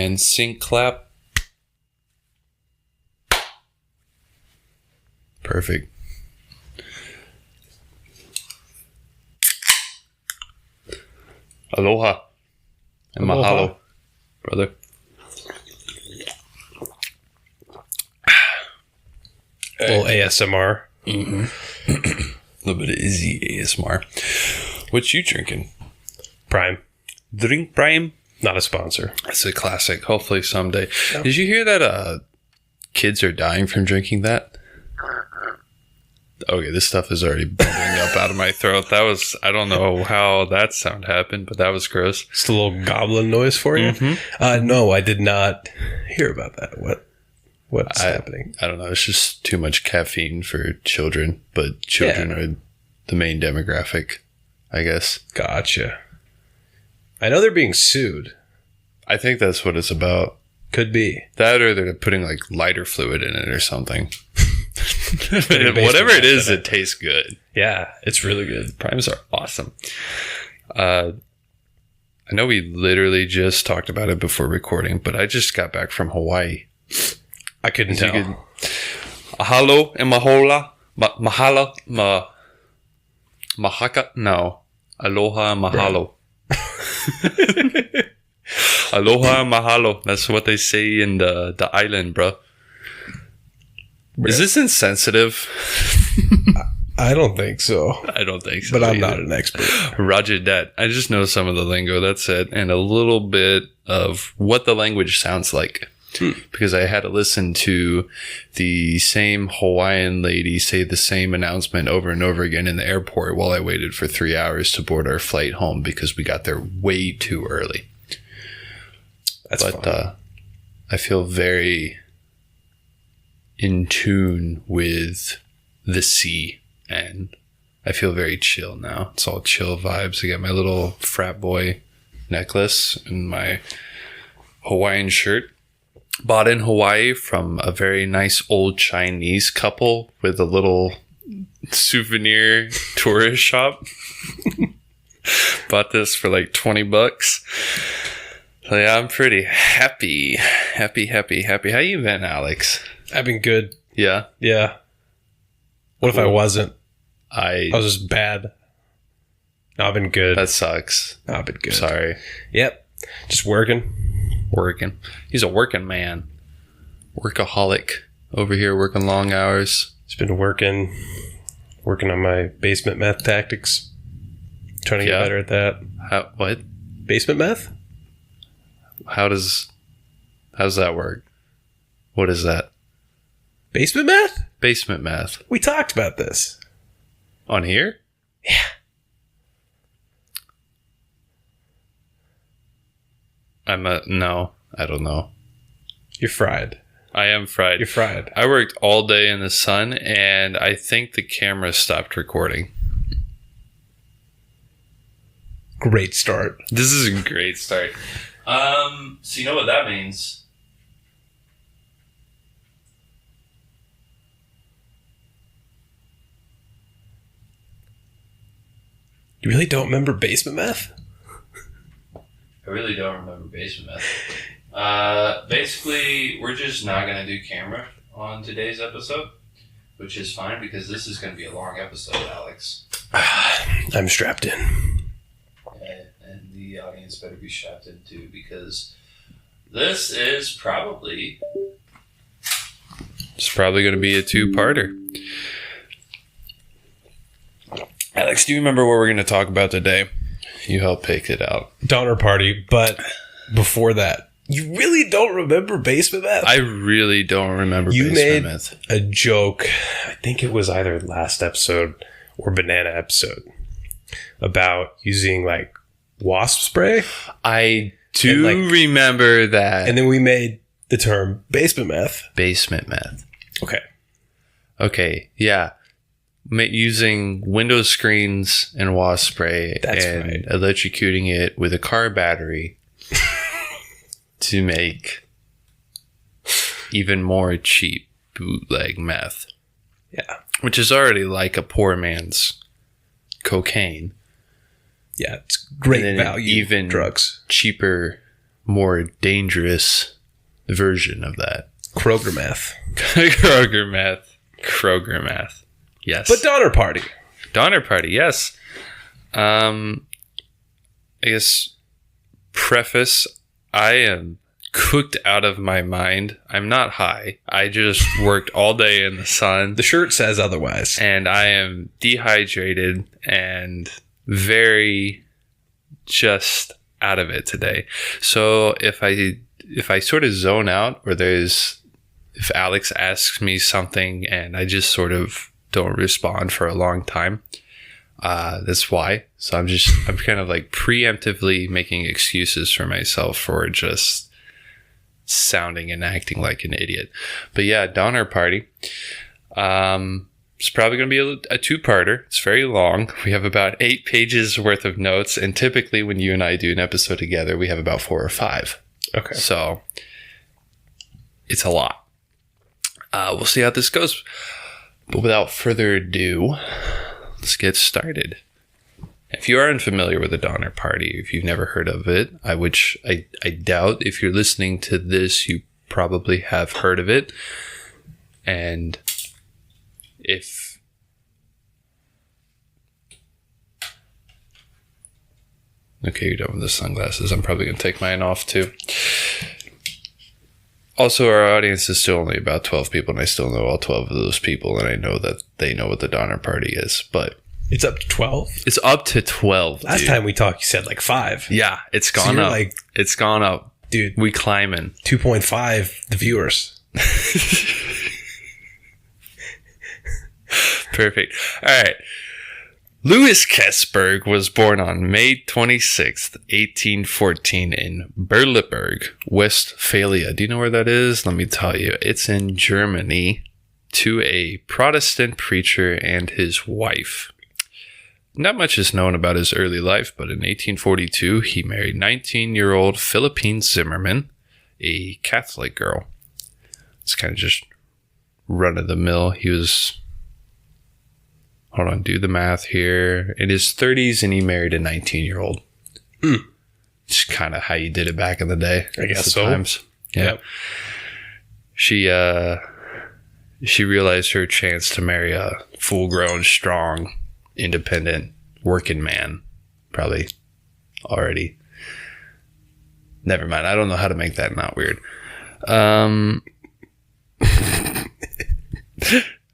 And sync clap. Perfect. Aloha. And mahalo, brother. A little ASMR. Mm-hmm. A little bit of Izzy ASMR. What you drinking? Prime. Drink Prime? Not a sponsor. That's a classic. Hopefully someday. Yep. Did you hear that kids are dying from drinking that? Okay, this stuff is already bubbling up out of my throat. That was, I don't know how that sound happened, but that was gross. Just a little goblin noise for you? Mm-hmm. No, I did not hear about that. What's happening? I don't know. It's just too much caffeine for children, but children are the main demographic, I guess. Gotcha. I know they're being sued. I think that's what it's about. Could be. That or they're putting like lighter fluid in it or something. Whatever it is, it tastes good. Yeah, it's really good. Primes are awesome. I know we literally just talked about it before recording, but I just got back from Hawaii. I couldn't tell. Mahalo and mahola. Mahala. Mahaka. No. Aloha and mahalo. Aloha and mahalo. That's what they say in the island, bro. Is this insensitive? I don't think so. I don't think so. But I'm not an expert. Roger that. I just know some of the lingo. That's it. And a little bit of what the language sounds like. Because I had to listen to the same Hawaiian lady say the same announcement over and over again in the airport while I waited for 3 hours to board our flight home because we got there way too early. That's fun. I feel very in tune with the sea, and I feel very chill now. It's all chill vibes. I got my little frat boy necklace and my Hawaiian shirt. Bought in Hawaii from a very nice old Chinese couple with a little souvenir tourist shop. Bought this for like $20. So yeah, I'm pretty happy. How you been, Alex? I've been good. Yeah? Yeah. What if I wasn't? I was just bad. No, I've been good. That sucks. No, I've been good. Sorry. Yep. Just working. He's a working man. Workaholic over here, working long hours. Just been working on my basement meth tactics. Trying to get better at that. What? Basement meth? How's that work? What is that? Basement meth? Basement meth. We talked about this. On here? Yeah. No, I don't know. You're fried. I am fried. You're fried. I worked all day in the sun, and I think the camera stopped recording. Great start. This is a great start. So you know what that means? You really don't remember basement meth? I really don't remember basement meth. Basically, we're just not going to do camera on today's episode, which is fine because this is going to be a long episode, Alex. I'm strapped in. And the audience better be strapped in too because this is probably going to be a two-parter. Alex, do you remember what we're going to talk about today? You helped pick it out. Donner Party, but before that, you really don't remember basement meth? I really don't remember basement meth. You made a joke, I think it was either last episode or banana episode, about using like wasp spray. I do remember that. And then we made the term basement meth. Basement meth. Okay, yeah. Using window screens and wasp spray and electrocuting it with a car battery to make even more cheap bootleg meth. Yeah. Which is already like a poor man's cocaine. Yeah, it's great value even drugs. Cheaper more dangerous version of that. Kroger math. Kroger math. Yes. But Donner Party. Donner Party, yes. I guess preface, I am cooked out of my mind. I'm not high. I just worked all day in the sun. The shirt says otherwise. And I am dehydrated and very just out of it today. So if I sort of zone out, or if Alex asks me something and I just sort of don't respond for a long time, that's why. So I'm kind of like preemptively making excuses for myself for just sounding and acting like an idiot. But yeah, Donner Party. It's probably going to be a two-parter. It's very long. We have about 8 pages worth of notes, and typically when you and I do an episode together, we have about 4 or 5. Okay. So it's a lot. We'll see how this goes. But without further ado, let's get started. If you are unfamiliar with the Donner Party, if you've never heard of it, which I doubt, if you're listening to this, you probably have heard of it. And if okay, you're done with the sunglasses. I'm probably going to take mine off too. Also, our audience is still only about 12 people, and I still know all 12 of those people, and I know that they know what the Donner Party is, but it's up to 12? It's up to 12. Last time we talked, you said like 5. Yeah, it's gone up. It's gone up. Dude. We climbing. 2.5 the viewers. Perfect. All right. Louis Kessberg was born on May 26th, 1814 in Berleburg, Westphalia. Do you know where that is? Let me tell you. It's in Germany, to a Protestant preacher and his wife. Not much is known about his early life, but in 1842, he married 19-year-old Philippine Zimmerman, a Catholic girl. It's kind of just run-of-the-mill. He was... Hold on, do the math here. In his 30s, and he married a 19-year-old. Just kind of how you did it back in the day. I guess so. Yeah. She realized her chance to marry a full-grown, strong, independent, working man. Probably already. Never mind. I don't know how to make that not weird.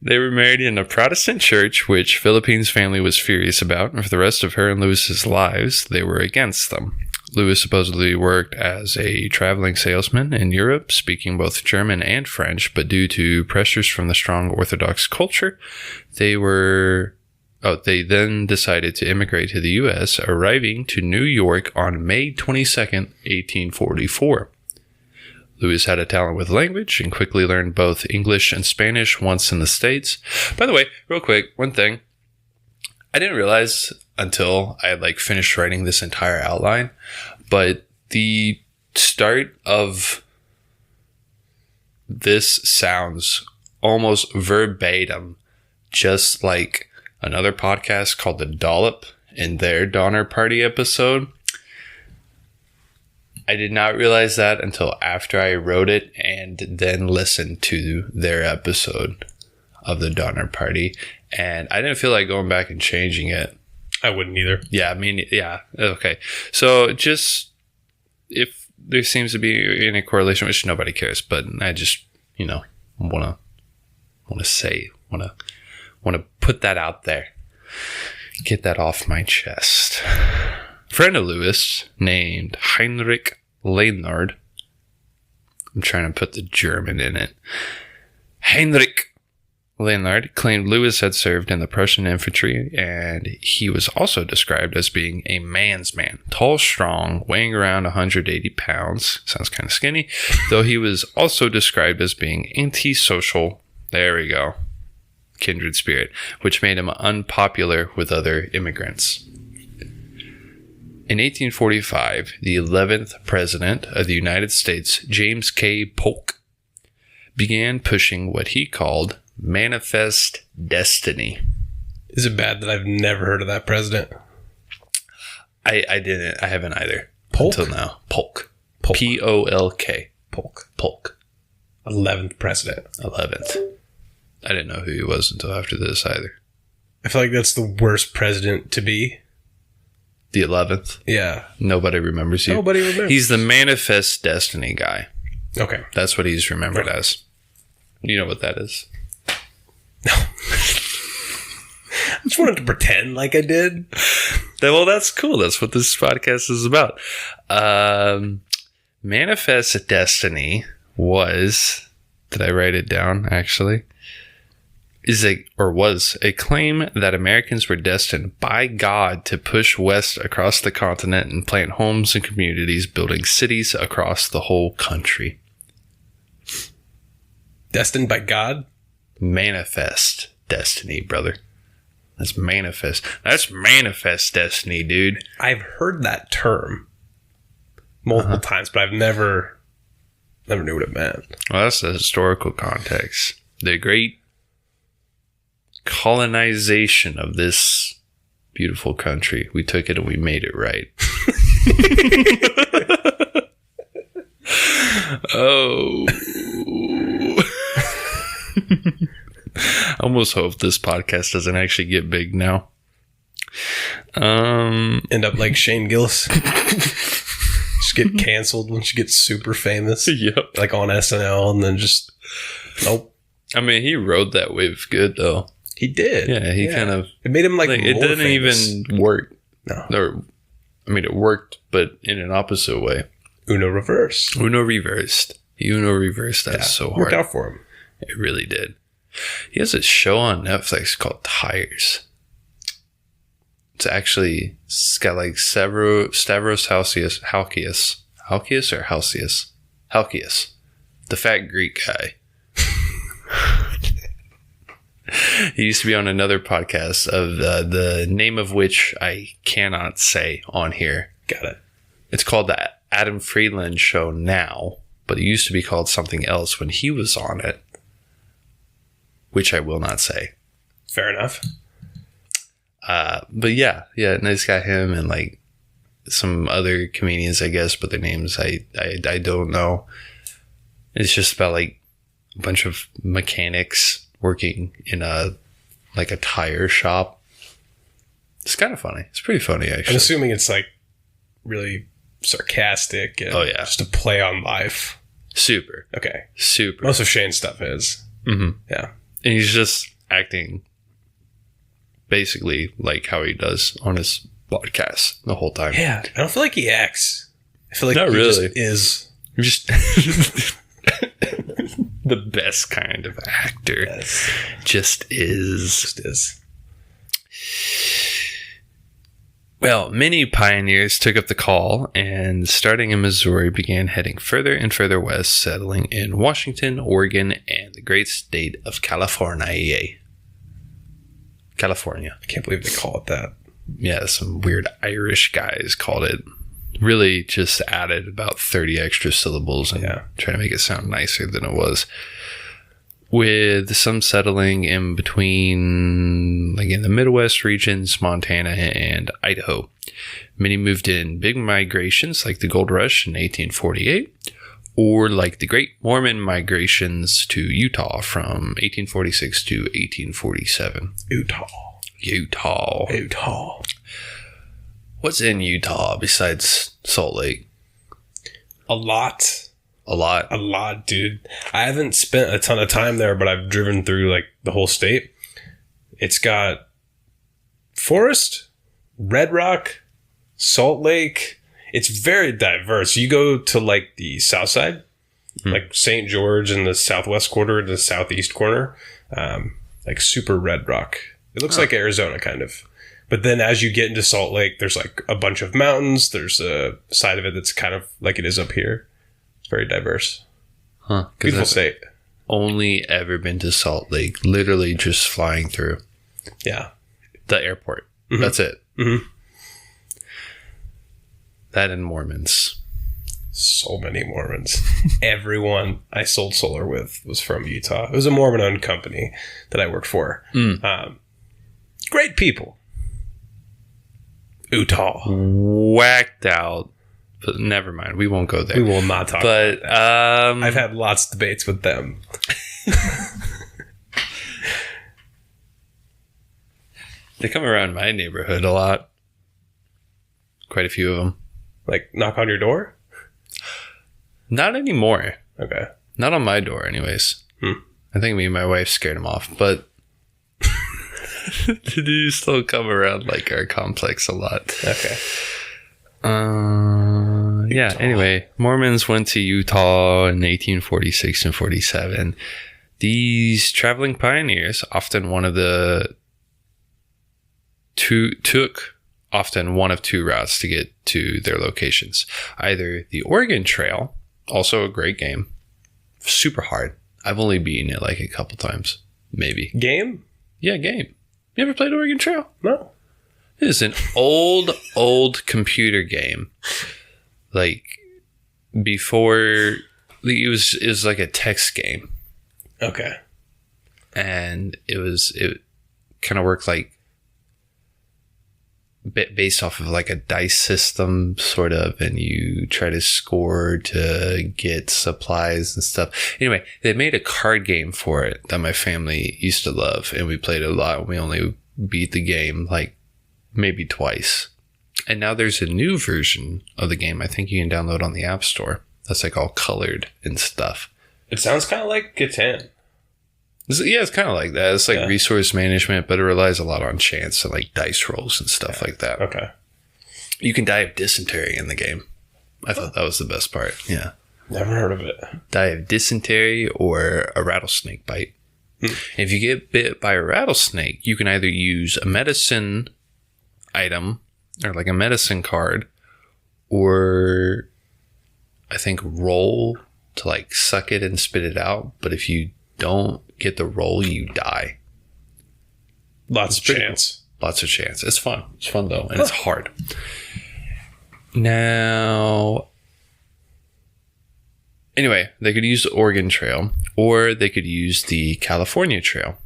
They were married in a Protestant church, which Philippine's family was furious about, and for the rest of her and Louis's lives, they were against them. Louis supposedly worked as a traveling salesman in Europe, speaking both German and French, but due to pressures from the strong Orthodox culture, they then decided to immigrate to the U.S., arriving to New York on May 22nd, 1844. Louis had a talent with language and quickly learned both English and Spanish once in the States. By the way, real quick, one thing. I didn't realize until I had finished writing this entire outline, but the start of this sounds almost verbatim, just like another podcast called The Dollop in their Donner Party episode. I did not realize that until after I wrote it and then listened to their episode of the Donner Party. And I didn't feel like going back and changing it. I wouldn't either. Yeah, yeah. Okay. So just if there seems to be any correlation, which nobody cares, but I just, want to put that out there. Get that off my chest. A friend of Louis named Heinrich Leonhard. I'm trying to put the German in it. Heinrich Leonhard claimed Louis had served in the Prussian infantry, and he was also described as being a man's man. Tall, strong, weighing around 180 pounds. Sounds kind of skinny. Though he was also described as being antisocial. There we go. Kindred spirit, which made him unpopular with other immigrants. In 1845, the 11th President of the United States, James K. Polk, began pushing what he called Manifest Destiny. Is it bad that I've never heard of that president? I didn't. I haven't either. Polk? Until now. Polk. Polk. Polk. Polk. Polk. 11th president. 11th. I didn't know who he was until after this either. I feel like that's the worst president to be. The 11th. Yeah. Nobody remembers you. Nobody remembers. He's the manifest destiny guy. Okay. That's what he's remembered as. You know what that is? No. I just wanted to pretend like I did. Well, that's cool. That's what this podcast is about. Manifest destiny was, did I write it down actually? Was a claim that Americans were destined by God to push west across the continent and plant homes and communities, building cities across the whole country. Destined by God? Manifest destiny, brother. That's manifest. That's manifest destiny, dude. I've heard that term multiple times, but I've never knew what it meant. Well, that's the historical context. The great colonization of this beautiful country. We took it and we made it right. Oh. I almost hope this podcast doesn't actually get big now. End up like Shane Gillis. Just get canceled when she gets super famous. Yep. Like on SNL and then just, nope. I mean, he rode that wave good, though. He did. Yeah, he kind of... It made him like it more didn't famous. even work. No. I mean, it worked, but in an opposite way. Uno reverse. Uno reversed. That so hard. Worked out for him. It really did. He has a show on Netflix called Tires. It's got like Stavros Halkias, the fat Greek guy. He used to be on another podcast of the name of which I cannot say on here. Got it. It's called the Adam Friedland Show now, but it used to be called something else when he was on it, which I will not say. Fair enough. But yeah, nice guy, him, and like some other comedians, I guess, but their names I don't know. It's just about like a bunch of mechanics working in a tire shop. It's kind of funny. It's pretty funny, actually. I'm assuming it's like really sarcastic and just a play on life. Super. Okay. Super. Most of Shane's stuff is. Mm-hmm. Yeah. And he's just acting basically like how he does on his podcast the whole time. Yeah. I don't feel like he acts. I feel like Not he really. just is. Just the best kind of actor. Yes. Just is. Just is. Well, many pioneers took up the call and, starting in Missouri, began heading further and further west, settling in Washington, Oregon, and the great state of California. I can't believe they call it that. Yeah, some weird Irish guys called it. Really just added about 30 extra syllables and trying to make it sound nicer than it was. With some settling in between, like in the Midwest regions, Montana and Idaho. Many moved in big migrations like the Gold Rush in 1848, or like the Great Mormon migrations to Utah from 1846 to 1847. Utah. What's in Utah besides Salt Lake? A lot. A lot, dude. I haven't spent a ton of time there, but I've driven through like the whole state. It's got forest, Red Rock, Salt Lake. It's very diverse. You go to like the south side, like St. George in the southwest quarter and the southeast corner, like super Red Rock. It looks like Arizona kind of. But then as you get into Salt Lake, there's like a bunch of mountains. There's a side of it that's kind of like it is up here. Very diverse. Huh. Beautiful state. Only ever been to Salt Lake, literally just flying through. Yeah. The airport. Mm-hmm. That's it. Mm-hmm. That and Mormons. So many Mormons. Everyone I sold solar with was from Utah. It was a Mormon-owned company that I worked for. Great people. Utah. Whacked out But never mind. We won't go there. We will not talk but, about that. I've had lots of debates with them. They come around my neighborhood a lot. Quite a few of them. Like, knock on your door? Not anymore. Okay. Not on my door, anyways. I think me and my wife scared them off, but they do still come around like our complex a lot. Okay. Yeah, anyway, Mormons went to Utah in 1846 and 47. These traveling pioneers, often one of two routes to get to their locations. Either the Oregon Trail, also a great game, super hard. I've only beaten it like a couple times, maybe. Game? Yeah, game. You ever played Oregon Trail? No. It is an old computer game. Like, before, it was like a text game. Okay. And it kind of worked like, based off of like a dice system sort of, and you try to score to get supplies and stuff. Anyway, they made a card game for it that my family used to love, and we played it a lot. We only beat the game like maybe twice. And now there's a new version of the game I think you can download on the App Store that's like all colored and stuff. It sounds kind of like Catan. Yeah, it's kind of like that. It's like resource management, but it relies a lot on chance and like dice rolls and stuff like that. Okay. You can die of dysentery in the game. I thought that was the best part. Yeah. Never heard of it. Die of dysentery or a rattlesnake bite. If you get bit by a rattlesnake, you can either use a medicine item or like a medicine card, or I think roll to like suck it and spit it out. But if you don't get the roll, you die. Lots of chance. Cool. Lots of chance. It's fun. It's fun though, and it's hard. Now, anyway, they could use the Oregon Trail or they could use the California Trail.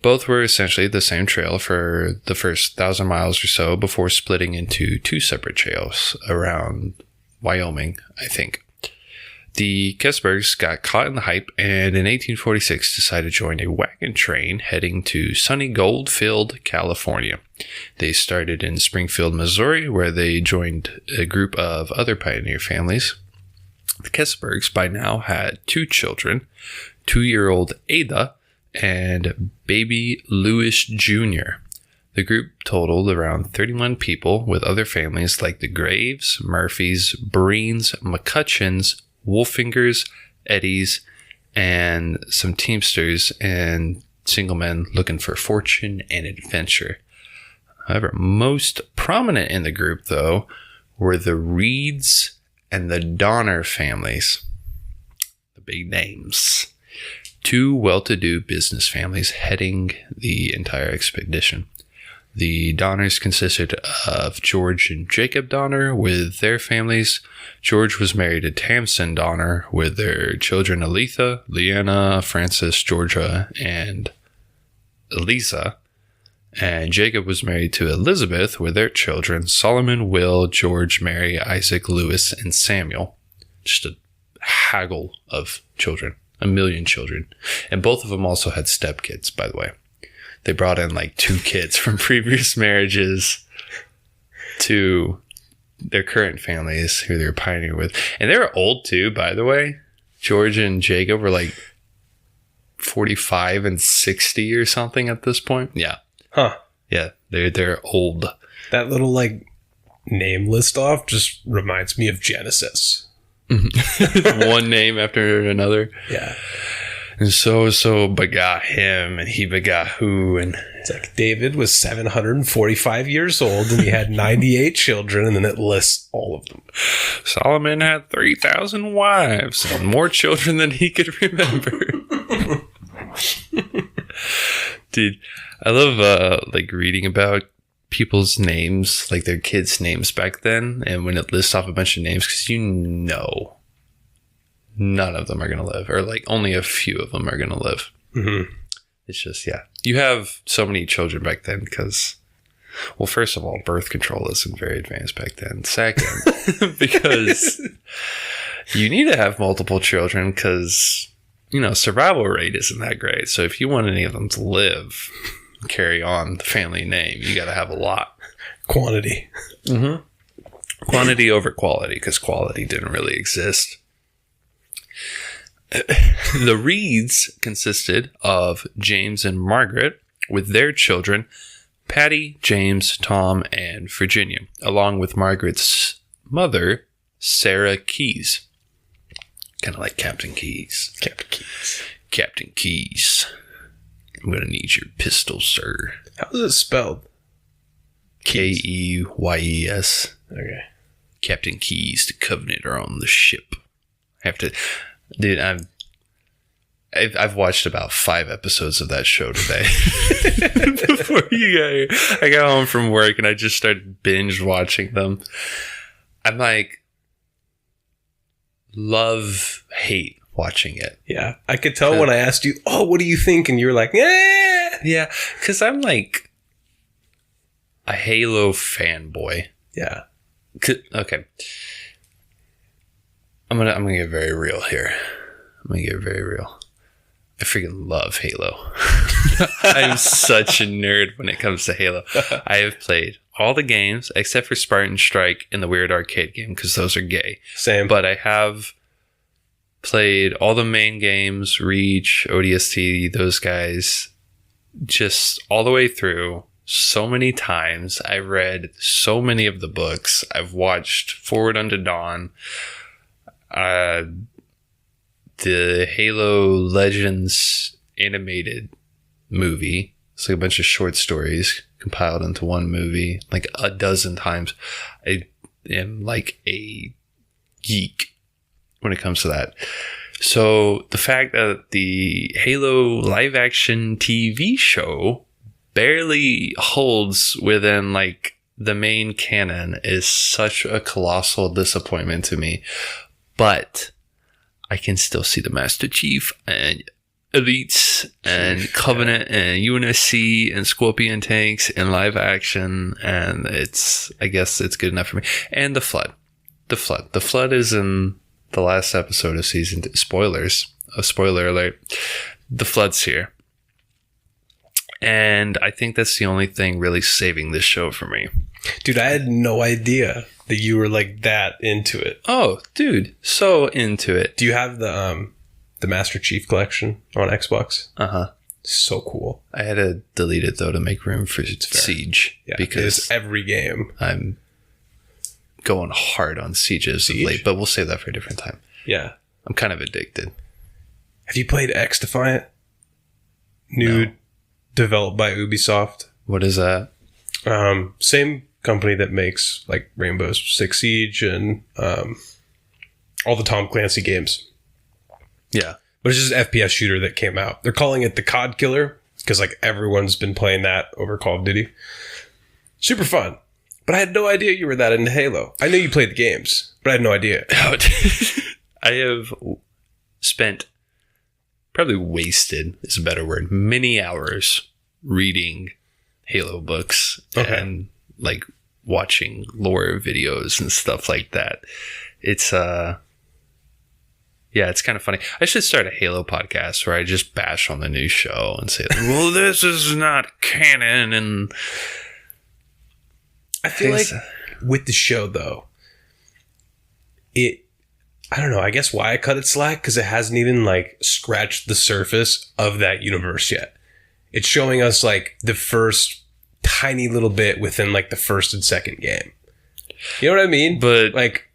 Both were essentially the same trail for the first 1,000 miles or so before splitting into two separate trails around Wyoming, I think. The Kesbergs got caught in the hype and in 1846 decided to join a wagon train heading to sunny Goldfield, California. They started in Springfield, Missouri, where they joined a group of other pioneer families. The Kesbergs by now had two children, 2-year-old Ada and baby Louis Jr. The group totaled around 31 people with other families like the Graves, Murphys, Breens, McCutcheons, Wolfingers, Eddies, and some Teamsters and single men looking for fortune and adventure. However, most prominent in the group, though, were the Reeds and the Donner families. The big names. Two well-to-do business families heading the entire expedition. The Donners consisted of George and Jacob Donner with their families. George was married to Tamsin Donner with their children Aletha, Leanna, Frances, Georgia, and Eliza. And Jacob was married to Elizabeth with their children Solomon, Will, George, Mary, Isaac, Louis, and Samuel. Just a haggle of children. 1 million children. And both of them also had stepkids, by the way. They brought in like 2 kids from previous marriages to their current families who they're pioneering with. And they were old too, by the way. George and Jacob were like 45 and 60 or something at this point. Yeah. Huh. Yeah, they're old. That little like name list off just reminds me of Genesis. One name after another. Yeah. And so begot him, and he begot who, and it's like David was 745 years old, and he had 98 children, and then it lists all of them. Solomon had 3,000 wives and more children than he could remember. Dude, I love like reading about people's names, like their kids' names back then, and when it lists off a bunch of names, because you know none of them are going to live, or like only a few of them are going to live. Mm-hmm. It's just, yeah. You have so many children back then because Well, first of all, birth control isn't very advanced back then. Second, because you need to have multiple children because, survival rate isn't that great. So if you want any of them to live, carry on the family name, you got to have a lot. Quantity. Mm-hmm. Quantity over quality, because quality didn't really exist. The Reeds consisted of James and Margaret with their children, Patty, James, Tom, and Virginia, along with Margaret's mother, Sarah Keyes. Kind of like Captain Keyes. Captain Keyes. Captain Keyes. I'm going to need your pistol, sir. How is it spelled? Keyes. Okay. Captain Keyes, the Covenant are on the ship. I have to... Dude, I've watched about 5 episodes of that show today. Before you got here, I got home from work and I just started binge watching them. I'm like, love, hate watching it. Yeah, I could tell when I asked you, "Oh, what do you think?" and you're like, "Eh." Yeah, because I'm like a Halo fanboy. Yeah. Okay. I'm gonna get very real here. I freaking love Halo. I'm such a nerd when it comes to Halo. I have played all the games except for Spartan Strike and the Weird Arcade game because those are gay. Same. But I have played all the main games, Reach, ODST, those guys, just all the way through so many times. I've read so many of the books. I've watched Forward Unto Dawn. The Halo Legends animated movie. It's like a bunch of short stories compiled into one movie like a dozen times. I am like a geek when it comes to that. So the fact that the Halo live action TV show barely holds within like the main canon is such a colossal disappointment to me. But I can still see the Master Chief and Elites and Covenant and UNSC and Scorpion tanks in live action, and I guess it's good enough for me. And the Flood. The Flood is in the last episode of season 2. Spoilers. A spoiler alert. The Flood's here. And I think that's the only thing really saving this show for me. Dude, I had no idea that you were like that into it. Oh, dude, so into it. Do you have the Master Chief collection on Xbox? Uh-huh. So cool. I had to delete it though to make room for Siege. Yeah, because every game. I'm going hard on Siege as of late, but we'll save that for a different time. Yeah. I'm kind of addicted. Have you played X Defiant? No. Developed by Ubisoft. What is that? Same company that makes like Rainbow Six Siege and all the Tom Clancy games. Yeah. But it's just an FPS shooter that came out. They're calling it the COD Killer because like everyone's been playing that over Call of Duty. Super fun. But I had no idea you were that into Halo. I knew you played the games, but I had no idea. I have spent, probably wasted is a better word, many hours reading Halo books and like watching lore videos and stuff like that. It's it's kind of funny. I should start a Halo podcast where I just bash on the new show and say, well, this is not canon. And I feel like with the show though, I don't know, I guess why I cut it slack, because it hasn't even like scratched the surface of that universe yet. It's showing us like the first tiny little bit within like the first and second game. You know what I mean? But like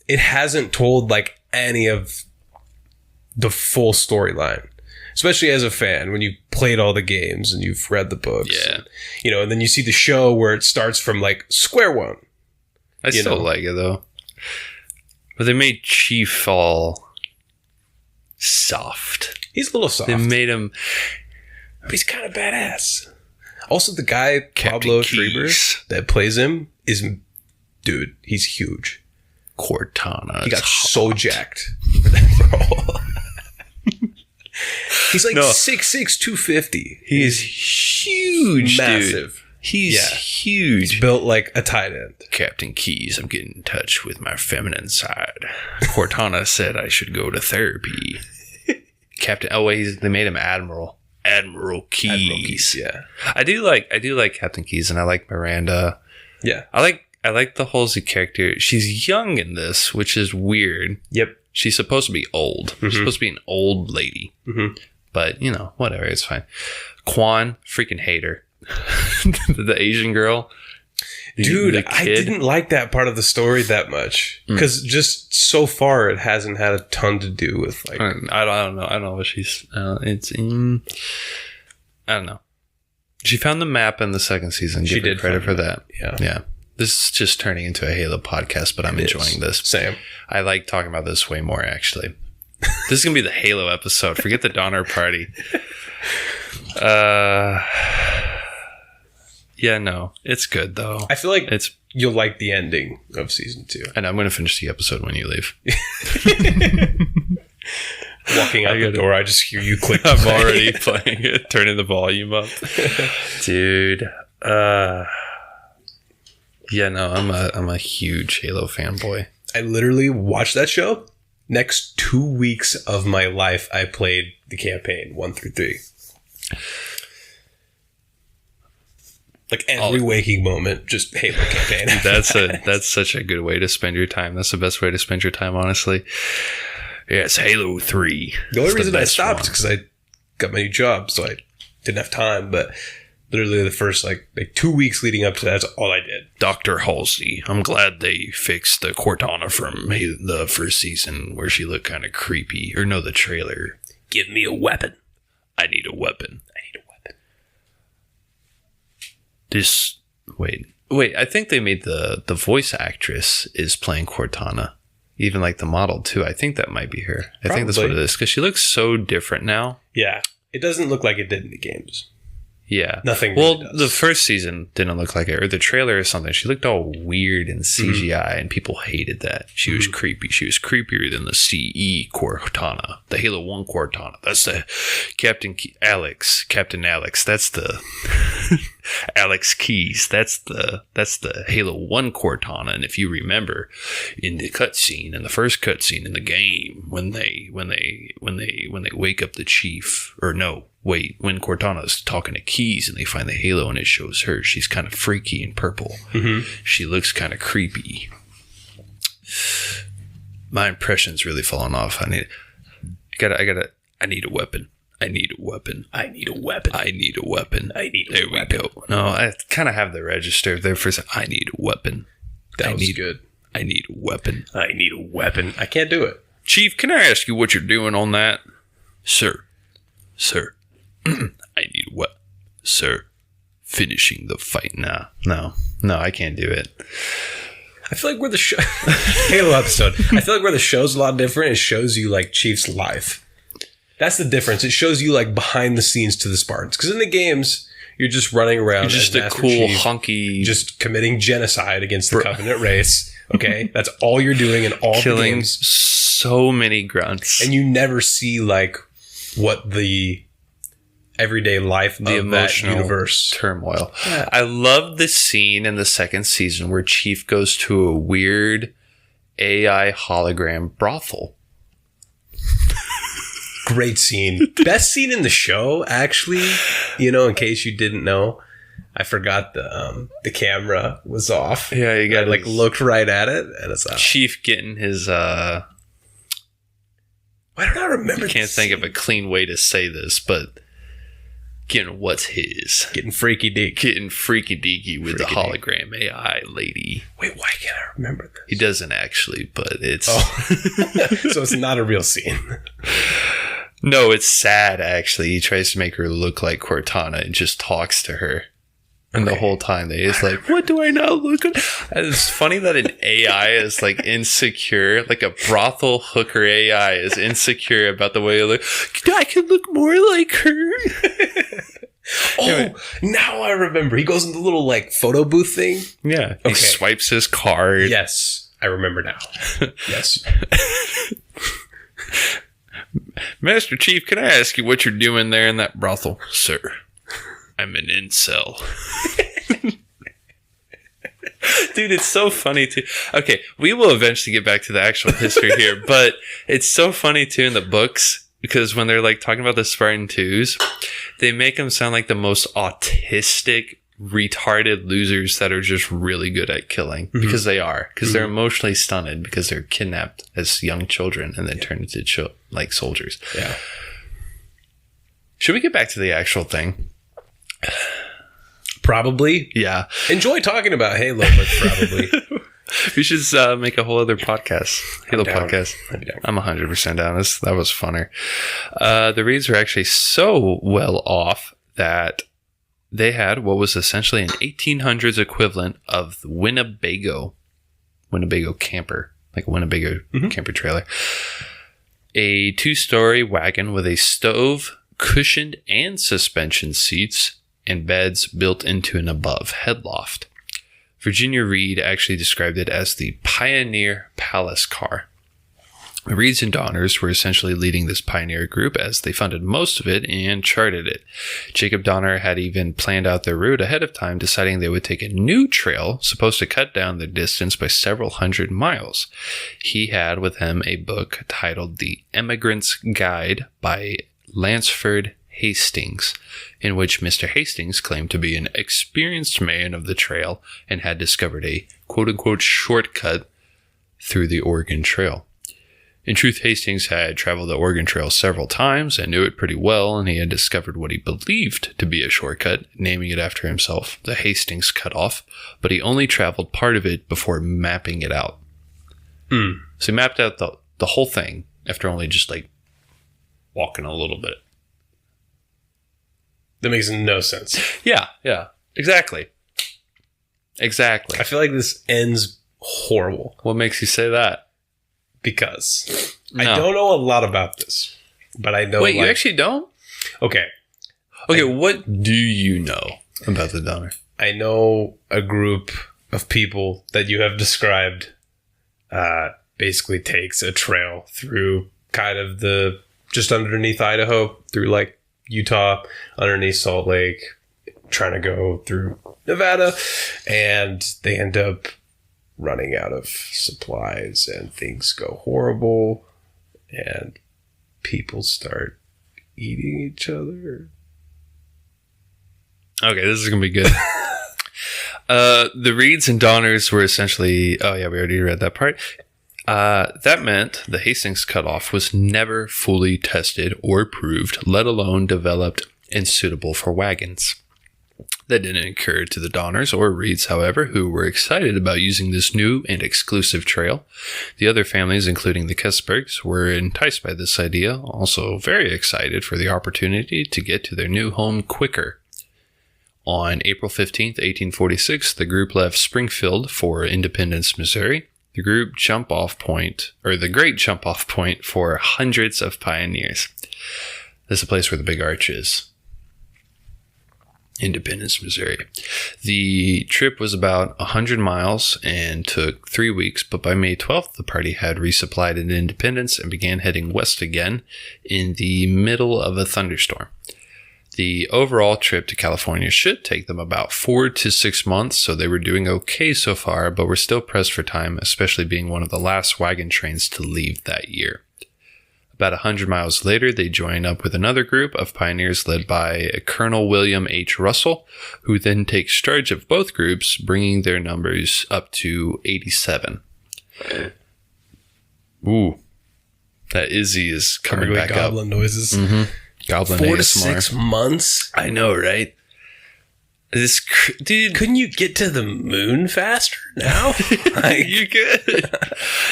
it hasn't told like any of the full storyline, especially as a fan when you played all the games and you've read the books. Yeah. And, and then you see the show where it starts from like square one. I still like it though. But they made Chief all soft. He's a little soft. They made him... But he's kind of badass. Also, the guy, Captain Pablo Keyes. Schreiber, that plays him is... Dude, he's huge. Cortana. He got so jacked for that role. He's like 6'6", 250. He's huge, massive. dude. He's huge. He's built like a tight end. Captain Keys, I'm getting in touch with my feminine side. Cortana said I should go to therapy. Captain, they made him Admiral. Admiral Keys. Yeah. I do like Captain Keys, and I like Miranda. Yeah. I like the Halsey character. She's young in this, which is weird. Yep. She's supposed to be old. Mm-hmm. She's supposed to be an old lady. Mm-hmm. But, whatever. It's fine. Quan, freaking hate her. The Asian girl. Dude, I didn't like that part of the story that much. Because just so far, it hasn't had a ton to do with, like... I don't know. I don't know what she's... I don't know. She found the map in the second season. She did credit for that. Yeah. This is just turning into a Halo podcast, but I'm enjoying this. Same. I like talking about this way more, actually. This is going to be the Halo episode. Forget the Donner Party. Yeah, no. It's good, though. I feel like you'll like the ending of season 2. And I'm going to finish the episode when you leave. Walking out the door, I just hear you click. I'm already playing it, turning the volume up. Dude. Yeah, no, I'm a huge Halo fanboy. I literally watched that show. Next 2 weeks of my life, I played the campaign 1 through 3. Like every waking moment, just Halo campaign. That's such a good way to spend your time. That's the best way to spend your time, honestly. Yeah, it's Halo 3. The only reason I stopped is because I got my new job, so I didn't have time, but literally the first like 2 weeks leading up to that, that's all I did. Dr. Halsey. I'm glad they fixed the Cortana from the first season where she looked kind of creepy. Or no, the trailer. Give me a weapon. I need a weapon. Wait, I think they made the voice actress is playing Cortana. Even like the model too. I think that might be her. I think that's what it is. Because she looks so different now. Yeah. It doesn't look like it did in the games. Yeah. Nothing Well, really does. the first season didn't look like it. Or the trailer or something. She looked all weird and CGI. And people hated that. She was creepy. She was creepier than the CE Cortana. The Halo 1 Cortana. That's the Captain Alex. That's the... Alex Keys. That's the Halo 1 Cortana. And if you remember in the cutscene, in the first cutscene in the game, when they wake up the chief, or no, wait, when Cortana's talking to Keys and they find the Halo and it shows her, she's kind of freaky and purple. Mm-hmm. She looks kind of creepy. My impression's really falling off. I need a weapon. I need a weapon. There we go. No, I kind of have the register there for a second. I need a weapon. That was good. I need a weapon. I can't do it. Chief, can I ask you what you're doing on that? Sir. I need a weapon. Sir. Finishing the fight now. No, I can't do it. I feel like we're the show Halo episode. I feel like where the show's a lot different. It shows you like Chief's life. That's the difference. It shows you like behind the scenes to the Spartans. Because in the games, you're just running around. You're just a Master cool, Chief, hunky... just committing genocide against the Covenant race. Okay? That's all you're doing in all the games. So many grunts. And you never see like what the everyday life of that universe. Turmoil. Yeah. I love the scene in the second season where Chief goes to a weird AI hologram brothel. Great scene. Best scene in the show, actually. In case you didn't know, I forgot the camera was off. Yeah, you got like looked right at it, and it's Chief getting his. Why don't I remember? I can't think of a clean way to say this, but getting what's his, getting freaky deaky with the hologram AI lady. Wait, why can't I remember this? He doesn't actually, but it's so it's not a real scene. No, it's sad, actually. He tries to make her look like Cortana and just talks to her. And the whole time they is like, what do I now look at? And it's funny that an AI is like insecure, like a brothel hooker AI is insecure about the way I look. I could look more like her. Now I remember. He goes in the little like photo booth thing. Yeah. He swipes his card. Yes. I remember now. Yes. Master Chief, can I ask you what you're doing there in that brothel? Sir, I'm an incel. Dude, it's so funny too. Okay, we will eventually get back to the actual history here, but it's so funny too in the books because when they're like talking about the Spartan 2s, they make them sound like the most autistic, retarded losers that are just really good at killing because they are, because they're emotionally stunted because they're kidnapped as young children and then turned into like soldiers. Yeah. Should we get back to the actual thing? Probably. Yeah. Enjoy talking about Halo, but probably. We should make a whole other podcast. Halo down. podcast. I'm 100% down. That was funner. The Reeds were actually so well off that they had what was essentially an 1800s equivalent of the Winnebago camper, like a Winnebago camper trailer. A 2-story wagon with a stove, cushioned and suspension seats, and beds built into an above headloft. Virginia Reed actually described it as the Pioneer Palace car. The Reeds and Donners were essentially leading this pioneer group as they funded most of it and charted it. Jacob Donner had even planned out their route ahead of time, deciding they would take a new trail supposed to cut down the distance by several hundred miles. He had with him a book titled The Emigrant's Guide by Lansford Hastings, in which Mr. Hastings claimed to be an experienced man of the trail and had discovered a quote-unquote shortcut through the Oregon Trail. In truth, Hastings had traveled the Oregon Trail several times and knew it pretty well, and he had discovered what he believed to be a shortcut, naming it after himself, the Hastings Cutoff, but he only traveled part of it before mapping it out. So he mapped out the whole thing after only just like walking a little bit. That makes no sense. Yeah, exactly. I feel like this ends horrible. What makes you say that? Because No. I don't know a lot about this, but I know. Wait, you actually don't? Okay. What do you know about the Donner? I know a group of people that you have described basically takes a trail through kind of just underneath Idaho, through like Utah, underneath Salt Lake, trying to go through Nevada, and they end up running out of supplies and things go horrible and people start eating each other. Okay, this is going to be good. The Reeds and Donners were essentially... Oh, yeah, we already read that part. That meant the Hastings Cutoff was never fully tested or proved, let alone developed and suitable for wagons. That didn't occur to the Donners or Reeds, however, who were excited about using this new and exclusive trail. The other families, including the Kessbergs, were enticed by this idea, also very excited for the opportunity to get to their new home quicker. On April 15th, 1846, the group left Springfield for Independence, Missouri. The great jump-off point for hundreds of pioneers. This is a place where the big arch is. Independence, Missouri. The trip was about 100 miles and took 3 weeks, but by May 12th, the party had resupplied at Independence and began heading west again in the middle of a thunderstorm. The overall trip to California should take them about 4 to 6 months, so they were doing okay so far, but were still pressed for time, especially being one of the last wagon trains to leave that year. About 100 miles later, they join up with another group of pioneers led by Colonel William H. Russell, who then takes charge of both groups, bringing their numbers up to 87. Ooh, that Izzy is coming back goblin up. Noises. Mm-hmm. Goblin 4 to ASMR. 6 months? I know, right? Dude, couldn't you get to the moon faster now? You could.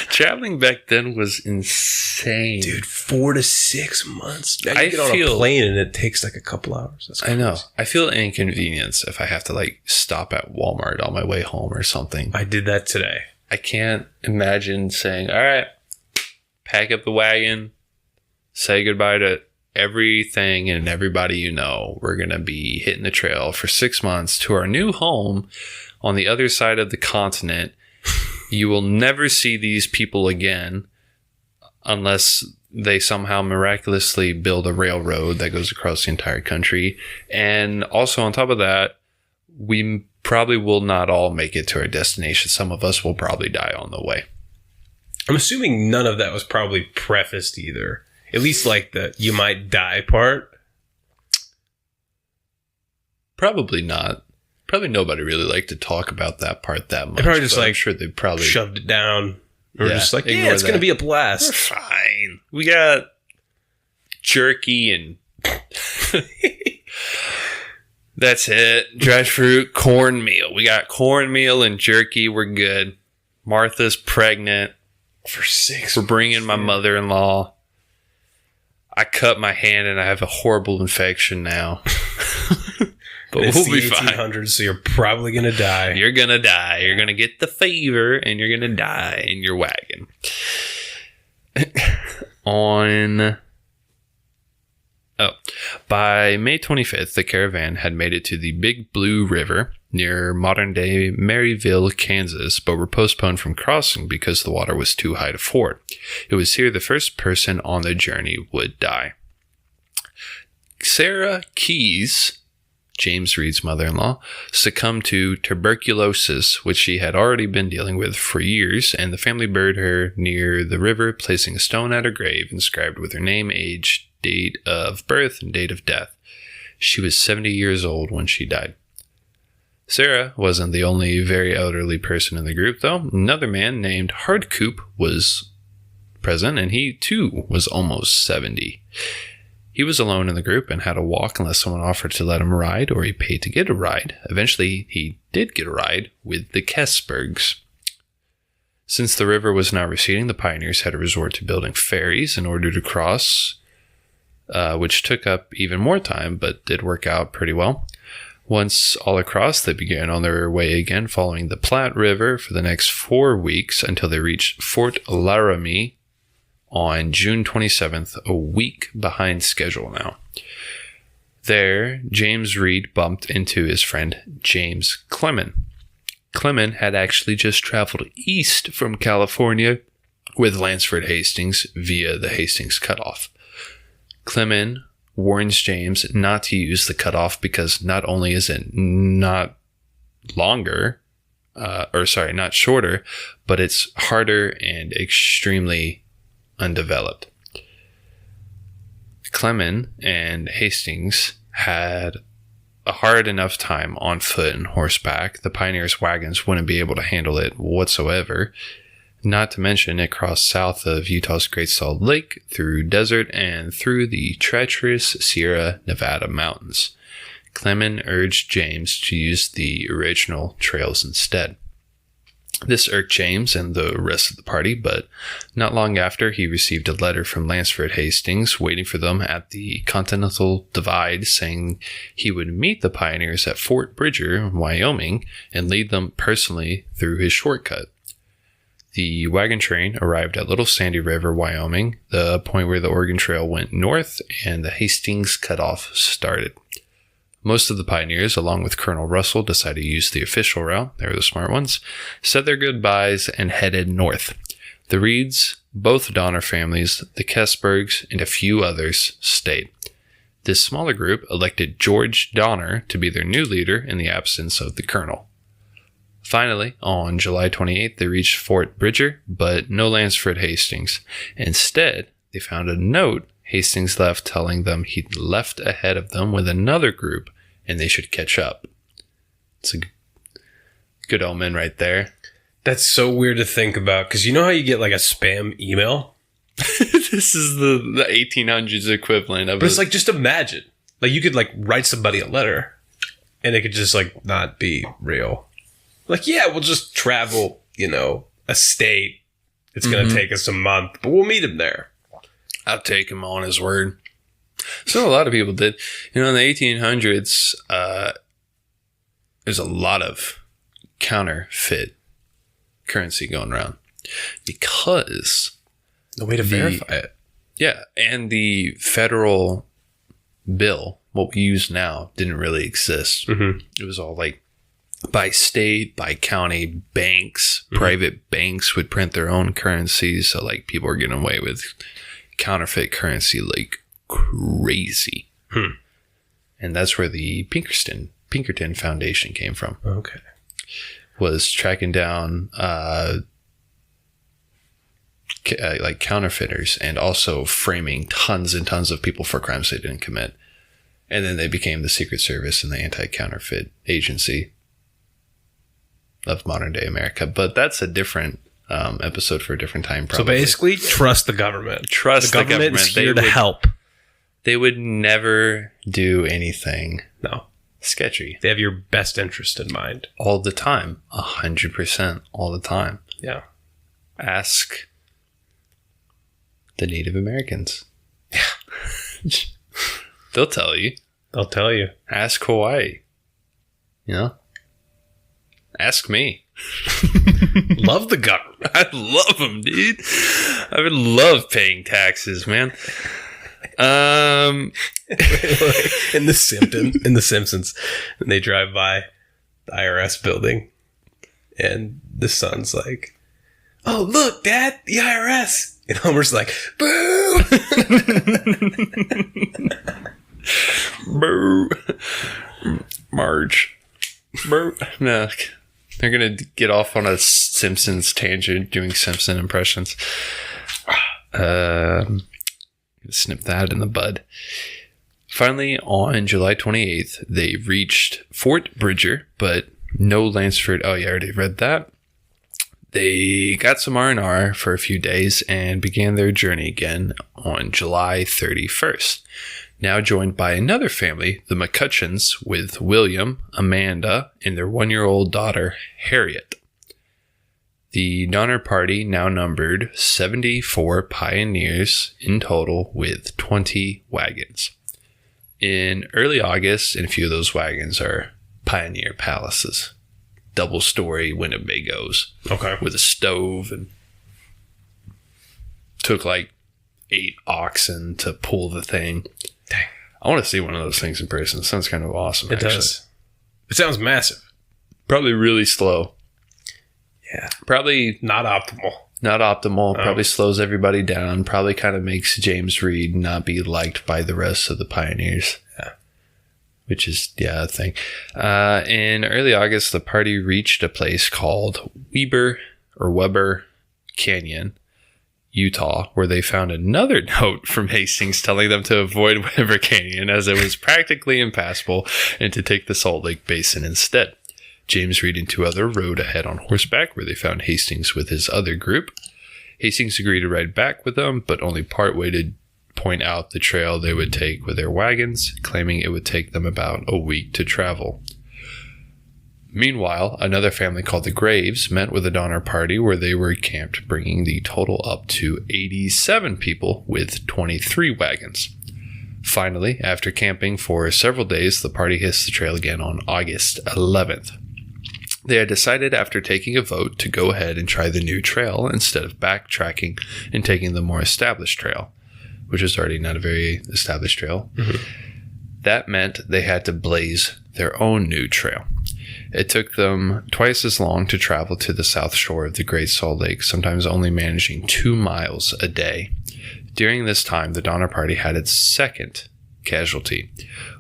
Traveling back then was insane. Dude, 4 to 6 months. Now you I get on feel- a plane and it takes like a couple hours. That's I crazy. know. I feel inconvenience if I have to like stop at Walmart on my way home or something. I did that today. I can't imagine saying, all right, pack up the wagon, say goodbye to everything and everybody you know. We're going to be hitting the trail for 6 months to our new home on the other side of the continent. You will never see these people again unless they somehow miraculously build a railroad that goes across the entire country. And also on top of that, we probably will not all make it to our destination. Some of us will probably die on the way. I'm assuming none of that was probably prefaced either. At least like the you might die part. Probably not. Probably nobody really liked to talk about that part that much. They probably just I'm sure they probably shoved it down. Or just like, ignore it's going to be a We're blast. fine. We got jerky and that's it. Dried fruit, cornmeal. We got cornmeal and jerky. We're good. Martha's pregnant. For 6 We're bringing my mother-in-law. I cut my hand and I have a horrible infection now. But it's we'll the be fine. 1800s, so you're probably going to die. You're going to die. You're going to get the fever and you're going to die in your wagon. By May 25th, the caravan had made it to the Big Blue River near modern-day Maryville, Kansas, but were postponed from crossing because the water was too high to ford. It was here the first person on the journey would die. Sarah Keyes, James Reed's mother-in-law, succumbed to tuberculosis, which she had already been dealing with for years, and the family buried her near the river, placing a stone at her grave inscribed with her name, age, date of birth, and date of death. She was 70 years old when she died. Sarah wasn't the only very elderly person in the group, though. Another man named Hardcoop was present, and he, too, was almost 70. He was alone in the group and had to walk unless someone offered to let him ride or he paid to get a ride. Eventually, he did get a ride with the Kessbergs. Since the river was now receding, the pioneers had to resort to building ferries in order to cross, which took up even more time, but did work out pretty well. Once all across, they began on their way again, following the Platte River for the next 4 weeks until they reached Fort Laramie on June 27th, a week behind schedule now. There, James Reed bumped into his friend James Clement. Clement had actually just traveled east from California with Lansford Hastings via the Hastings Cutoff. Clement warns James not to use the cutoff because not only is it not shorter, but it's harder and extremely undeveloped. Clement and Hastings had a hard enough time on foot and horseback. The pioneers' wagons wouldn't be able to handle it whatsoever. Not to mention, it crossed south of Utah's Great Salt Lake, through desert, and through the treacherous Sierra Nevada mountains. Clement urged James to use the original trails instead. This irked James and the rest of the party, but not long after, he received a letter from Lansford Hastings waiting for them at the Continental Divide, saying he would meet the pioneers at Fort Bridger, Wyoming, and lead them personally through his shortcut. The wagon train arrived at Little Sandy River, Wyoming, the point where the Oregon Trail went north and the Hastings Cutoff started. Most of the pioneers, along with Colonel Russell, decided to use the official route. They were the smart ones. Said their goodbyes and headed north. The Reeds, both Donner families, the Kessbergs, and a few others stayed. This smaller group elected George Donner to be their new leader in the absence of the colonel. Finally, on July 28th, they reached Fort Bridger, but no Lansford Hastings. Instead, they found a note Hastings left telling them he'd left ahead of them with another group and they should catch up. It's a good omen right there. That's so weird to think about, because you know how you get like a spam email? This is the 1800s equivalent of it. But it's like, just imagine. Like, you could like write somebody a letter and it could just like not be real. Like, yeah, we'll just travel, a state. It's going to take us a month, but we'll meet him there. I'll take him on his word. So a lot of people did. In the 1800s, there's a lot of counterfeit currency going around because no way to verify it. Yeah, and the federal bill, what we use now, didn't really exist. Mm-hmm. It was all like by state, by county, banks, private banks would print their own currencies. So like people were getting away with counterfeit currency like crazy. And that's where the Pinkerton Pinkerton Foundation came from. Okay. Was tracking down like counterfeiters and also framing tons and tons of people for crimes they didn't commit. And then they became the Secret Service and the Anti-Counterfeit Agency of modern day America. But that's a different episode for a different time, probably. So basically, trust the government. Trust the government. Is here to help. They would never do anything sketchy. They have your best interest in mind. All the time. 100% all the time. Yeah. Ask the Native Americans. Yeah. They'll tell you. They'll tell you. Ask Hawaii. You know? Ask me. Love the government. I love them, dude. I would love paying taxes, man. In the Simpsons, and they drive by the IRS building, and the son's like, "Oh, look, Dad, the IRS," and Homer's like, "Boo!" Boo. Marge. Boo. No, they're gonna get off on a Simpsons tangent doing Simpson impressions. Snip that in the bud. Finally, on July 28th, they reached Fort Bridger, but no Lansford. Oh, yeah, I already read that. They got some R&R for a few days and began their journey again on July 31st. Now joined by another family, the McCutcheons, with William, Amanda, and their 1-year-old daughter, Harriet. The Donner Party now numbered 74 pioneers in total with 20 wagons. In early August, and a few of those wagons are Pioneer Palaces. Double-story Winnebagos. Okay. With a stove, and took like 8 oxen to pull the thing. Dang. I want to see one of those things in person. It sounds kind of awesome, It does. It sounds massive. Probably really slow. Yeah. Probably Not optimal. not optimal. Probably slows everybody down. Probably kind of makes James Reed not be liked by the rest of the pioneers. Yeah. Which is, a thing. In early August, the party reached a place called Weber Canyon, Utah, where they found another note from Hastings telling them to avoid Weber Canyon as it was practically impassable and to take the Salt Lake Basin instead. James Reed and 2 others rode ahead on horseback, where they found Hastings with his other group. Hastings agreed to ride back with them, but only partway to point out the trail they would take with their wagons, claiming it would take them about a week to travel. Meanwhile, another family called the Graves met with the Donner Party, where they were camped, bringing the total up to 87 people with 23 wagons. Finally, after camping for several days, the party hit the trail again on August 11th. They had decided after taking a vote to go ahead and try the new trail instead of backtracking and taking the more established trail, which is already not a very established trail. Mm-hmm. That meant they had to blaze their own new trail. It took them twice as long to travel to the south shore of the Great Salt Lake, sometimes only managing 2 miles a day. During this time, the Donner Party had its second casualty.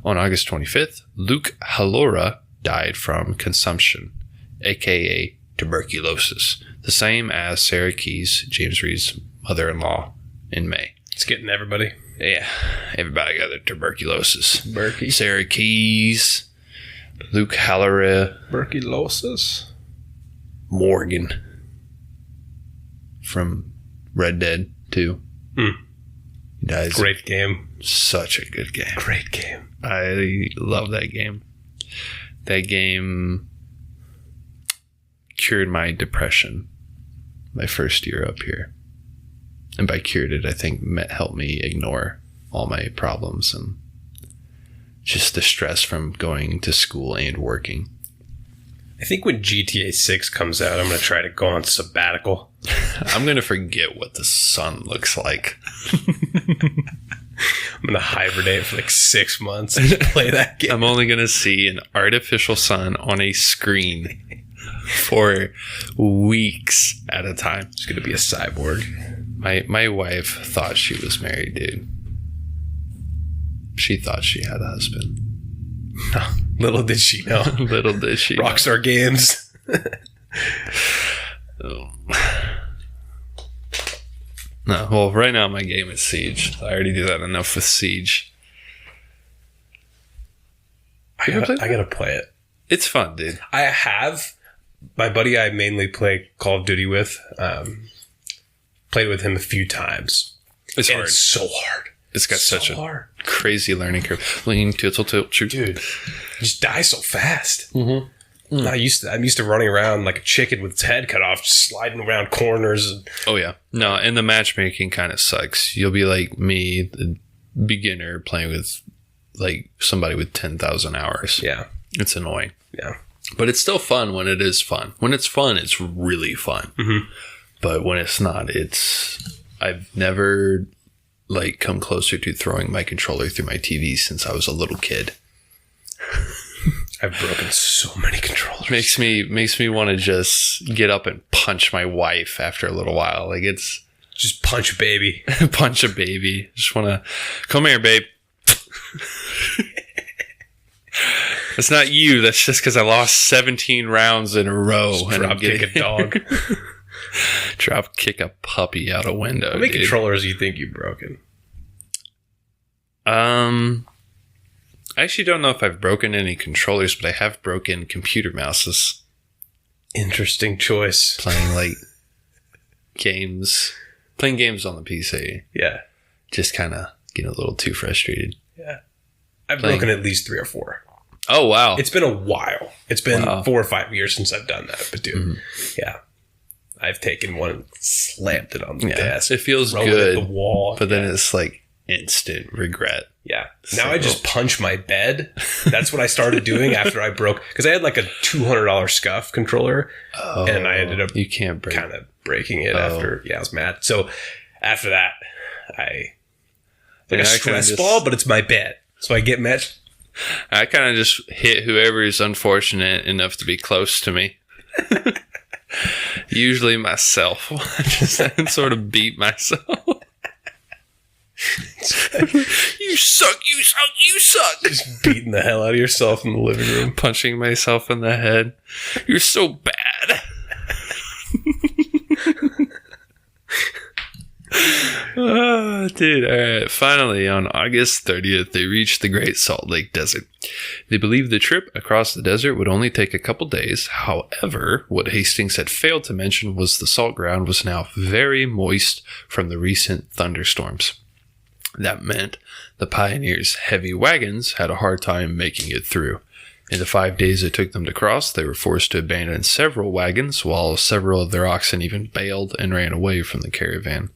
On August 25th, Luke Halora died from consumption, aka tuberculosis, the same as Sarah Keys, James Reed's mother-in-law, in May. It's getting everybody. Yeah, everybody got their tuberculosis. Berkey. Sarah Keys, Luke Halora, Tuberculosis. Morgan from Red Dead 2. He dies. Great game. Such a good game. Great game. I love that game. That game cured my depression my first year up here. And by cured it, I think helped me ignore all my problems and just the stress from going to school and working. I think when GTA 6 comes out, I'm going to try to go on sabbatical. I'm going to forget what the sun looks like. I'm going to hibernate for like 6 months and play that game. I'm only going to see an artificial sun on a screen for weeks at a time. It's going to be a cyborg. My wife thought she was married, dude. She thought she had a husband. Little did she know. Little did she know. Rockstar Games. Oh. No, well, right now my game is Siege. I already do that enough with Siege. I gotta play it. It's fun, dude. I have. My buddy I mainly play Call of Duty with. Played with him a few times. It's hard. It's so hard. It's got so such a hard. crazy learning curve. Lean, tilt, shoot. Dude, you just die so fast. Mm-hmm. I'm used to running around like a chicken with its head cut off, just sliding around corners. Oh, yeah. No, and the matchmaking kind of sucks. You'll be like me, the beginner, playing with like somebody with 10,000 hours. Yeah. It's annoying. Yeah. But it's still fun when it is fun. When it's fun, it's really fun. Mm-hmm. But when it's not, I've never like come closer to throwing my controller through my TV since I was a little kid. I've broken so many controllers. Makes me want to just get up and punch my wife after a little while. Like it's just punch a baby. Punch a baby. Just want to come here, babe. It's not you. That's just because I lost 17 rounds in a row. Just and drop kick a dog. Drop kick a puppy out a window. How many controllers do you think you've broken? I actually don't know if I've broken any controllers, but I have broken computer mouses. Interesting choice. Playing like games on the PC. Yeah. Just kind of getting a little too frustrated. Yeah. I've broken at least 3 or 4. Oh, wow. It's been a while. It's been 4 or 5 years since I've done that. But dude, yeah. I've taken one and slammed it on the desk. It feels good. At the wall. But then it's like instant regret. Yeah. Now I just punch my bed. That's what I started doing after I broke. Because I had like a $200 Scuff controller. Oh, and I ended up you can't break. Kind of breaking it after. Yeah, I was mad. So after that, like a stress ball, but it's my bed. So I get mad. I kind of just hit whoever is unfortunate enough to be close to me. Usually myself. I just sort of beat myself. You suck, you suck, you suck. Just beating the hell out of yourself in the living room. Punching myself in the head. You're so bad. Oh, dude. All right. Finally, on August 30th, they reached the Great Salt Lake Desert. They believed the trip across the desert would only take a couple days. However, what Hastings had failed to mention was the salt ground was now very moist from the recent thunderstorms. That meant the pioneers' heavy wagons had a hard time making it through. In the 5 days it took them to cross, they were forced to abandon several wagons, while several of their oxen even bailed and ran away from the caravan.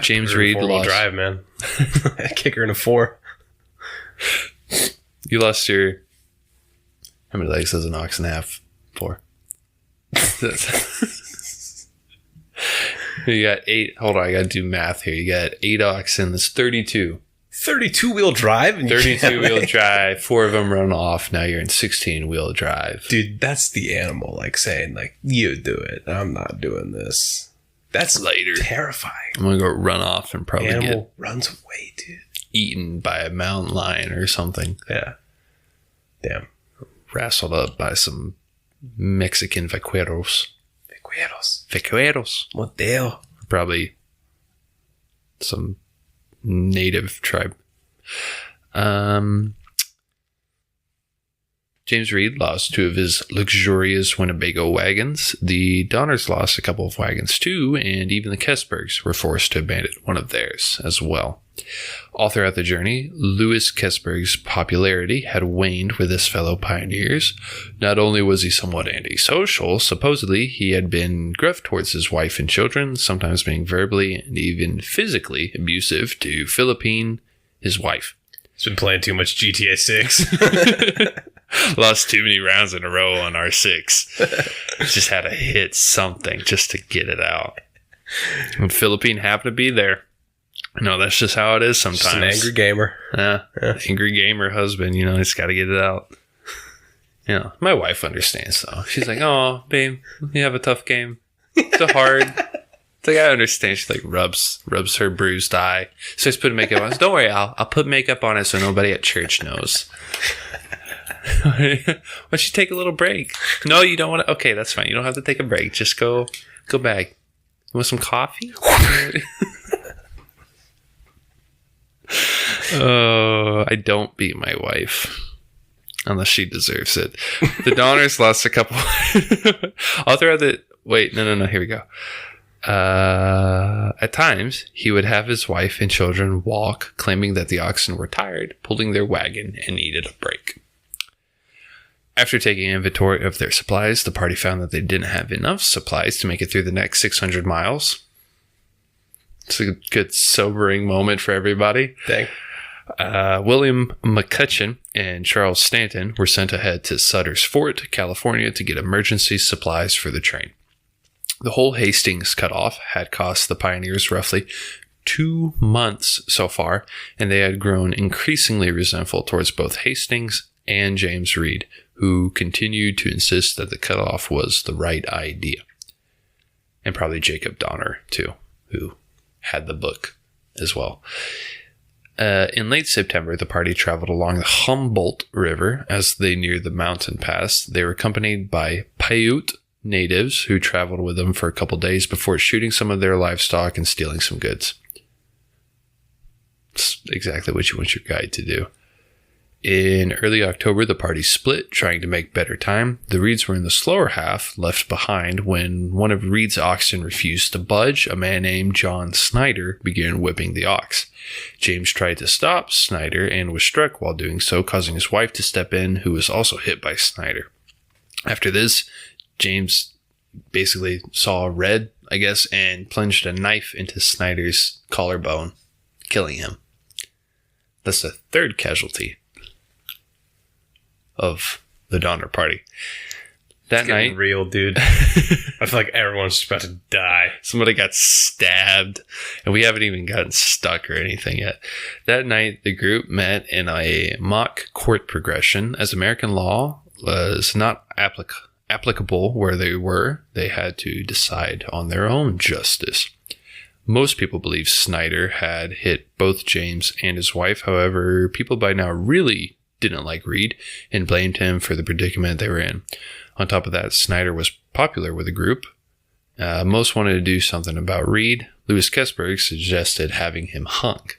James Reed lost. Drive, man. Kicker in a 4. You lost your. How many legs does an oxen have? 4. You got 8. Hold on, I got to do math here. You got 8 oxen. That's 32. 32-wheel drive? 32-wheel drive. 4 of them run off. Now you're in 16-wheel drive. Dude, that's the animal, like saying, like, you do it. I'm not doing this. That's later. Terrifying. I'm going to go run off and probably animal runs away, dude. Eaten by a mountain lion or something. Yeah. Damn. Wrestled up by some Mexican vaqueros. Vaqueros. Modelo. Probably some native tribe. James Reed lost 2 of his luxurious Winnebago wagons. The Donners lost a couple of wagons too, and even the Kesbergs were forced to abandon one of theirs as well. All throughout the journey, Louis Kesberg's popularity had waned with his fellow pioneers. Not only was he somewhat antisocial, supposedly he had been gruff towards his wife and children, sometimes being verbally and even physically abusive to Philippine, his wife. He's been playing too much GTA 6. Lost too many rounds in a row on R6. Just had to hit something just to get it out. And Philippine happened to be there. No, that's just how it is sometimes. Just an angry gamer. Yeah. Angry gamer husband, he's got to get it out. My wife understands though. She's like, "Oh, babe, you have a tough game. It's hard." It's like, I understand. She like rubs her bruised eye. So she's putting makeup on. Don't worry, I'll put makeup on it so nobody at church knows. Why don't you take a little break? No, you don't want to. Okay, that's fine. You don't have to take a break. Just go back. You want some coffee? Oh, I don't beat my wife. Unless she deserves it. The Donners lost a couple. I'll throw the... Wait, no. Here we go. At times, he would have his wife and children walk, claiming that the oxen were tired, pulling their wagon, and needed a break. After taking inventory of their supplies, the party found that they didn't have enough supplies to make it through the next 600 miles. It's a good sobering moment for everybody. Dang. William McCutcheon and Charles Stanton were sent ahead to Sutter's Fort, California, to get emergency supplies for the train. The whole Hastings cutoff had cost the pioneers roughly 2 months so far, and they had grown increasingly resentful towards both Hastings and James Reed, who continued to insist that the cutoff was the right idea. And probably Jacob Donner, too, who had the book as well. In late September, the party traveled along the Humboldt River as they neared the mountain pass. They were accompanied by Paiute natives who traveled with them for a couple days before shooting some of their livestock and stealing some goods. It's exactly what you want your guide to do. In early October, the party split, trying to make better time. The Reeds were in the slower half, left behind. When one of Reed's oxen refused to budge, a man named John Snyder began whipping the ox. James tried to stop Snyder and was struck while doing so, causing his wife to step in, who was also hit by Snyder. After this, James basically saw red, I guess, and plunged a knife into Snyder's collarbone, killing him. That's the third casualty of the Donner Party. That night, real, dude. I feel like everyone's just about to die. Somebody got stabbed, and we haven't even gotten stuck or anything yet. That night, the group met in a mock court progression. As American law was not applicable where they were, they had to decide on their own justice. Most people believe Snyder had hit both James and his wife. However, people by now really didn't like Reed and blamed him for the predicament they were in. On top of that, Snyder was popular with the group. Most wanted to do something about Reed. Louis Kessberg suggested having him hung.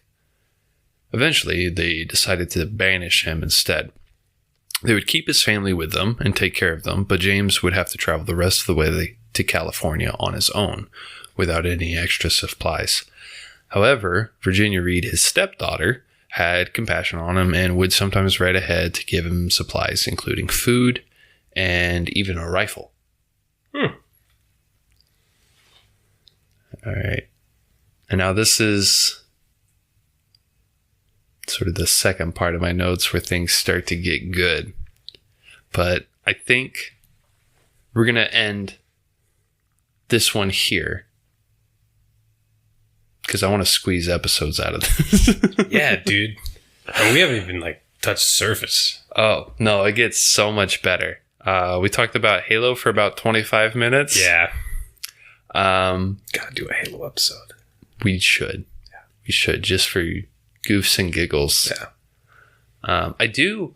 Eventually, they decided to banish him instead. They would keep his family with them and take care of them, but James would have to travel the rest of the way to California on his own without any extra supplies. However, Virginia Reed, his stepdaughter, had compassion on him and would sometimes ride ahead to give him supplies, including food and even a rifle. All right. And now this is sort of the second part of my notes where things start to get good. But I think we're going to end this one here, because I want to squeeze episodes out of this. Yeah, dude. And we haven't even touched the surface. Oh, no, it gets so much better. We talked about Halo for about 25 minutes. Yeah. Gotta do a Halo episode. We should. Yeah. We should, just for goofs and giggles. Yeah. I do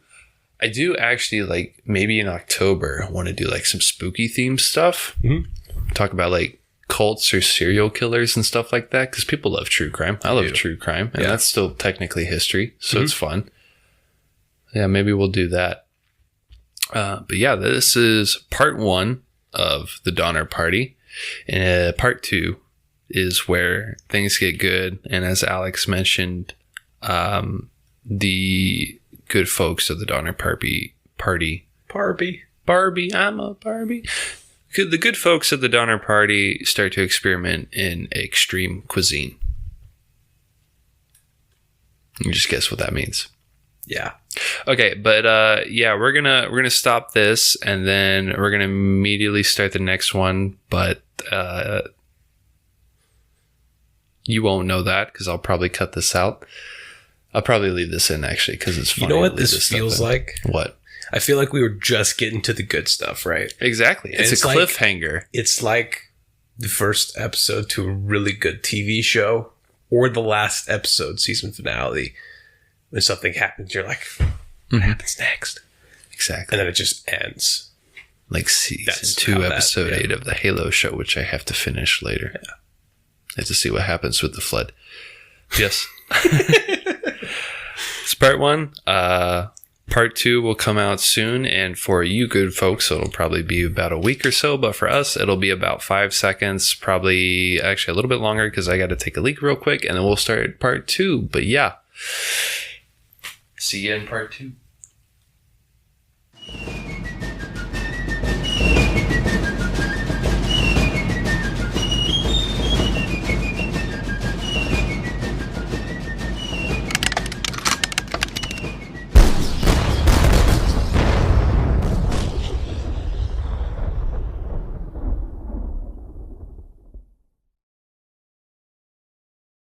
actually, maybe in October, want to do some spooky themed stuff. Mm-hmm. Talk about cults or serial killers and stuff like that, because people love true crime. I love true crime, and that's still technically history, so it's fun. Yeah, maybe we'll do that. But yeah, this is part 1 of the Donner Party, and part 2 is where things get good. And as Alex mentioned, the good folks of the Donner Party, Barbie, I'm a Barbie. The good folks of the Donner Party start to experiment in extreme cuisine. You just guess what that means. Yeah. Okay, but we're gonna stop this, and then we're gonna immediately start the next one. But you won't know that because I'll probably cut this out. I'll probably leave this in actually because it's funny. You know what this feels like? What? I feel like we were just getting to the good stuff, right? Exactly. It's a cliffhanger. It's like the first episode to a really good TV show, or the last episode, season finale. When something happens, you're like, what happens next? Exactly. And then it just ends. Like season That's 2, how that- episode yeah. 8 of the Halo show, which I have to finish later. Yeah. I have to see what happens with the flood. Yes. It's part 1. Part 2 will come out soon, and for you good folks, it'll probably be about a week or so, but for us, it'll be about 5 seconds, probably actually a little bit longer because I got to take a leak real quick, and then we'll start part 2. But yeah. See you in part 2.